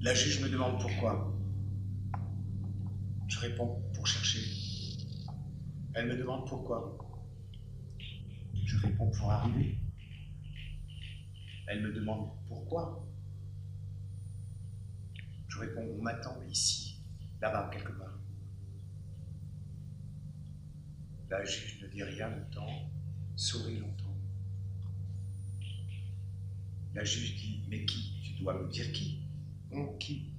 La juge me demande pourquoi. Je réponds pour chercher. Elle me demande pourquoi. Je réponds pour arriver. Elle me demande pourquoi. Je réponds, on m'attend ici, là-bas, quelque part. La juge ne dit rien longtemps, sourit longtemps. La juge dit, mais qui? Tu dois me dire qui? Qui?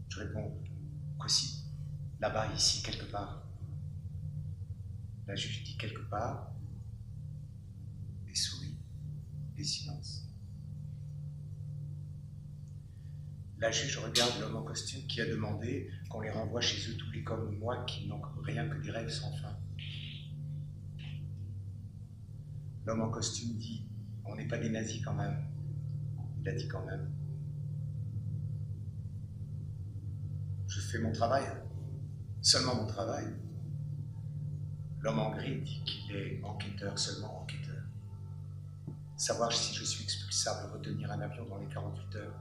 Je réponds, qu'aussi, là-bas, ici, quelque part. La juge dit quelque part, et sourit, et silence. La juge regarde l'homme en costume qui a demandé qu'on les renvoie chez eux tous les comme moi qui n'ont rien que des rêves sans fin. L'homme en costume dit, on n'est pas des nazis quand même. Il a dit quand même. Je fais mon travail, seulement mon travail. L'homme en gris dit qu'il est enquêteur, seulement enquêteur. Savoir si je suis expulsable, retenir un avion dans les 48 heures.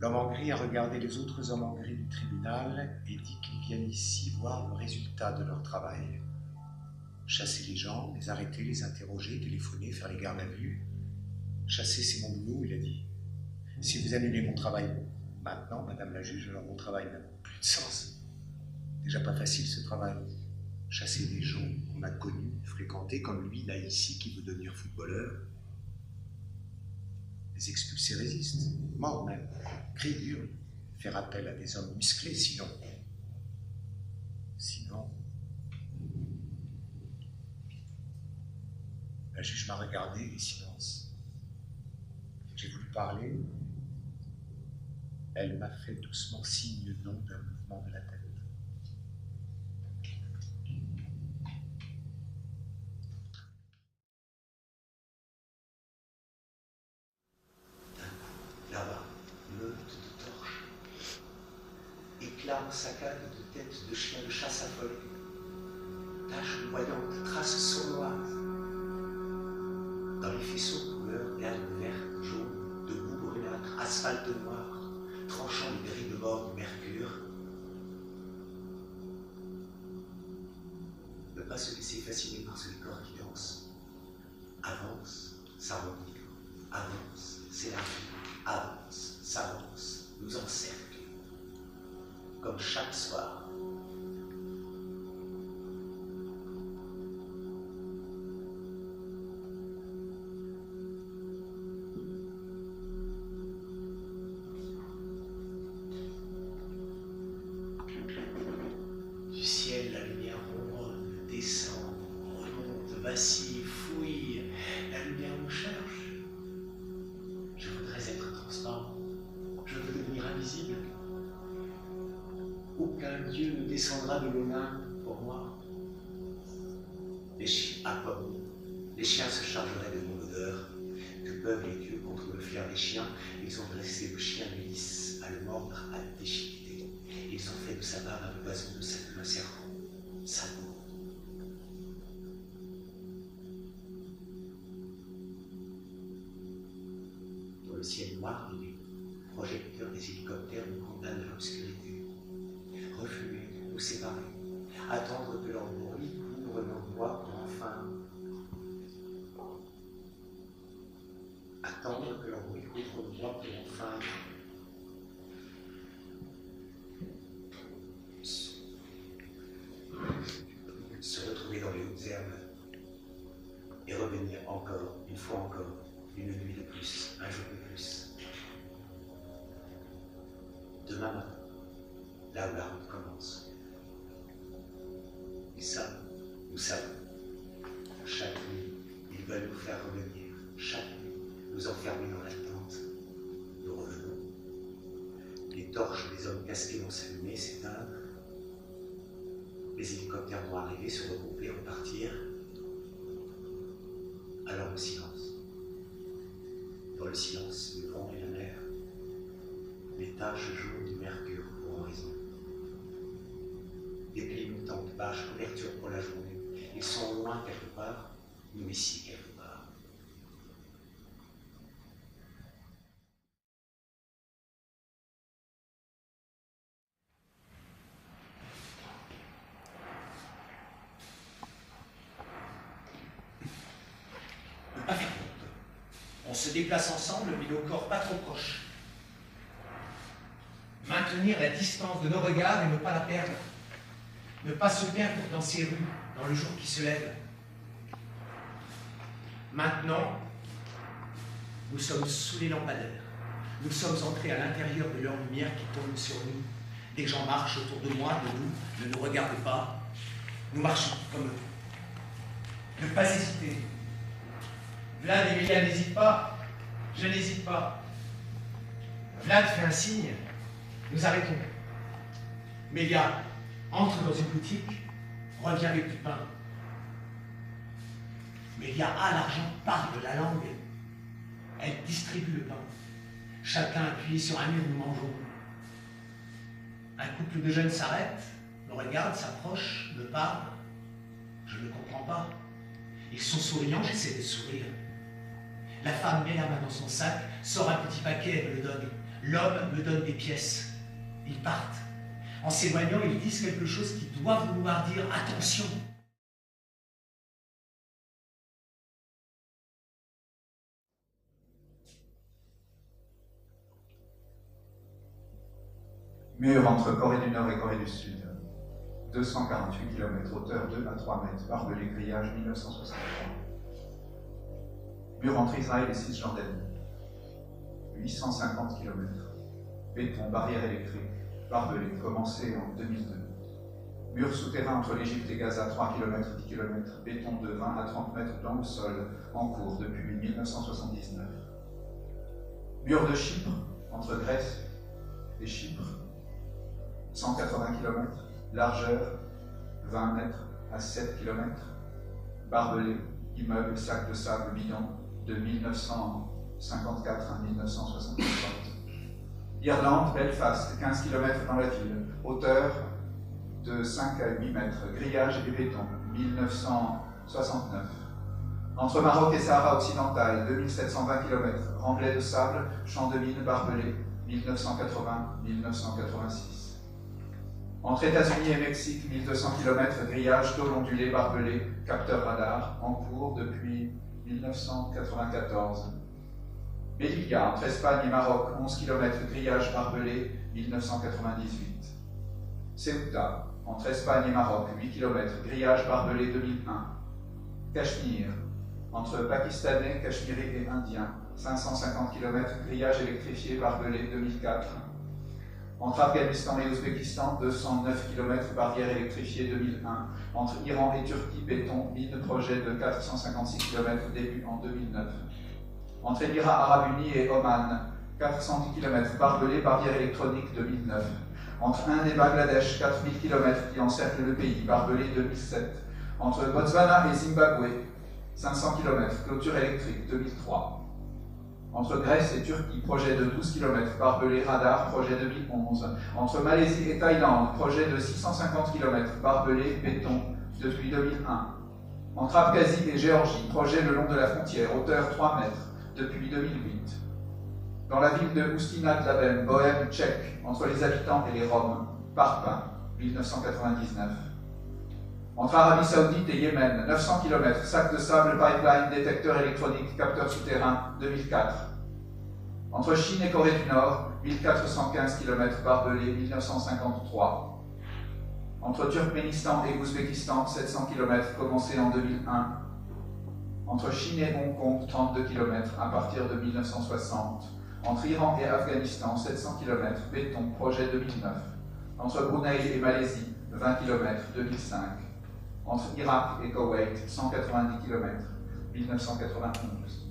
L'homme en gris a regardé les autres hommes en gris du tribunal et dit qu'ils viennent ici voir le résultat de leur travail. Chasser les gens, les arrêter, les interroger, téléphoner, faire les gardes à vue. Chasser, c'est mon boulot, il a dit. Si vous annulez mon travail maintenant, madame la juge, alors mon travail n'a plus de sens. Déjà pas facile ce travail. Chasser des gens qu'on a connus, fréquentés, comme lui, là, ici, qui veut devenir footballeur. Les expulsés résistent, morts même, crient dur, faire appel à des hommes musclés, sinon... La juge m'a regardé et silence. J'ai voulu parler. Elle m'a fait doucement signe non d'un mouvement de la tête. Là-bas, meute de torches, éclats en saccades de têtes de chiens de chasse affolés, taches voyantes, traces sournoises. Dans les faisceaux couleur herbe verte, jaune, debout brunâtre, asphalte noir, tranchant les grilles de mort du mercure. Ne pas se laisser fasciner par ce décor qui danse. Avance, s'arrondit, avance, s'élargit, avance, s'avance, nous encercle. Comme chaque soir. Du ciel, la lumière ronronne, descend, remonte, vacille, fouille. La lumière nous cherche. Je voudrais être transparent. Je veux devenir invisible. Aucun dieu ne descendra de l'Olympe pour moi. Les chiens, à quoi bon? Les chiens se chargeraient de mon odeur. Que peuvent les dieux contre le flair des chiens? Ils ont dressé le chien lisse à le mordre, à le déchiqueter. Ils ont fait de sa barbe un oiseau, sa queue un serpent, sa peau. Dans le ciel noir, les projecteurs des hélicoptères nous condamnent à l'obscurité. Refluer, nous séparer, attendre que leur bruit couvre nos voix pour enfin... Attendre que leur bruit couvre nos voix pour enfin... Se retrouver dans les hautes herbes et revenir encore, une fois encore, une nuit de plus, un jour de plus. Demain matin, là où la route commence. Ils savent, nous savons. Chaque nuit, ils veulent nous faire revenir. Chaque nuit, nous enfermer dans l'attente. Nous revenons. Les torches des hommes casqués vont s'allumer, s'éteindre. Les hélicoptères vont arriver, se regrouper, repartir. Alors le silence. Dans le silence, le vent et la mer. Les taches jaunes du mercure pour horizon. Des clignotantes bâches, couverture pour la journée. Ils sont loin quelque part, nous ici quelque part. déplacent ensemble, mais nos corps pas trop proches. Maintenir la distance de nos regards et ne pas la perdre. Ne pas se perdre dans ces rues, dans le jour qui se lève. Maintenant, nous sommes sous les lampadaires. Nous sommes entrés à l'intérieur de leur lumière qui tombe sur nous. Des gens marchent autour de moi, de nous, ne nous regardez pas. Nous marchons comme eux. Ne pas hésiter. Vlad et Emilia n'hésitent pas. Je n'hésite pas. Vlad fait un signe. Nous arrêtons. Mélia entre dans une boutique, revient avec du pain. Mélia a l'argent, parle la langue. Elle distribue le pain. Chacun appuyé sur un mur, nous mangeons. Un couple de jeunes s'arrête, me regarde, s'approche, me parle. Je ne comprends pas. Ils sont souriants, j'essaie de sourire. La femme met la main dans son sac, sort un petit paquet, elle me le donne. L'homme me donne des pièces. Ils partent. En s'éloignant, ils disent quelque chose qui doit vouloir dire « Attention !» Mur entre Corée du Nord et Corée du Sud. 248 km, hauteur 2 à 3 mètres, barbelé, grillage 1963. Mur entre Israël et Cisjordanie. 850 km. Béton, barrière électrique, barbelé, commencé en 2002. Mur souterrain entre l'Égypte et Gaza, 3 km, 10 km, béton de 20 à 30 mètres dans le sol, en cours depuis 1979. Mur de Chypre, entre Grèce et Chypre, 180 km, largeur 20 mètres à 7 km, barbelé, immeuble, sac de sable, bidon, de 1954 à 1974. Irlande, Belfast, 15 km dans la ville, hauteur de 5 à 8 mètres, grillage et béton, 1969. Entre Maroc et Sahara occidental, 2720 km, remblai de sable, champ de mine barbelé, 1980-1986. Entre États-Unis et Mexique, 1200 km, grillage, tôle ondulée, barbelé, capteur radar, en cours depuis 1994. Melilla, entre Espagne et Maroc, 11 km, grillage, barbelé, 1998. Ceuta, entre Espagne et Maroc, 8 km, grillage, barbelé, 2001. Cachemire, entre Pakistanais, Cachemirais et Indiens, 550 km, grillage électrifié, barbelé, 2004. Entre Afghanistan et Ouzbékistan, 209 km, barrière électrifiée, 2001. Entre Iran et Turquie, béton, mine, projet de 456 km, début en 2009. Entre Émirats Arabes Unis et Oman, 410 km, barbelé, barrière électronique, 2009. Entre Inde et Bangladesh, 4000 km qui encerclent le pays, barbelé, 2007. Entre Botswana et Zimbabwe, 500 km, clôture électrique, 2003. Entre Grèce et Turquie, projet de 12 km, barbelé, radar, projet 2011. Entre Malaisie et Thaïlande, projet de 650 km, barbelé, béton, depuis 2001. Entre Abkhazie et Géorgie, projet le long de la frontière, hauteur 3 mètres, depuis 2008. Dans la ville de Ustina-Labem, Bohème tchèque, entre les habitants et les Roms, Parpin, 1999. Entre Arabie Saoudite et Yémen, 900 km, sac de sable, pipeline, détecteur électronique, capteur souterrain, 2004. Entre Chine et Corée du Nord, 1415 km, barbelé, 1953. Entre Turkménistan et Ouzbékistan, 700 km, commencé en 2001. Entre Chine et Hong Kong, 32 km, à partir de 1960. Entre Iran et Afghanistan, 700 km, béton, projet 2009. Entre Brunei et Malaisie, 20 km, 2005. Entre Irak et Koweït, 190 km, 1991.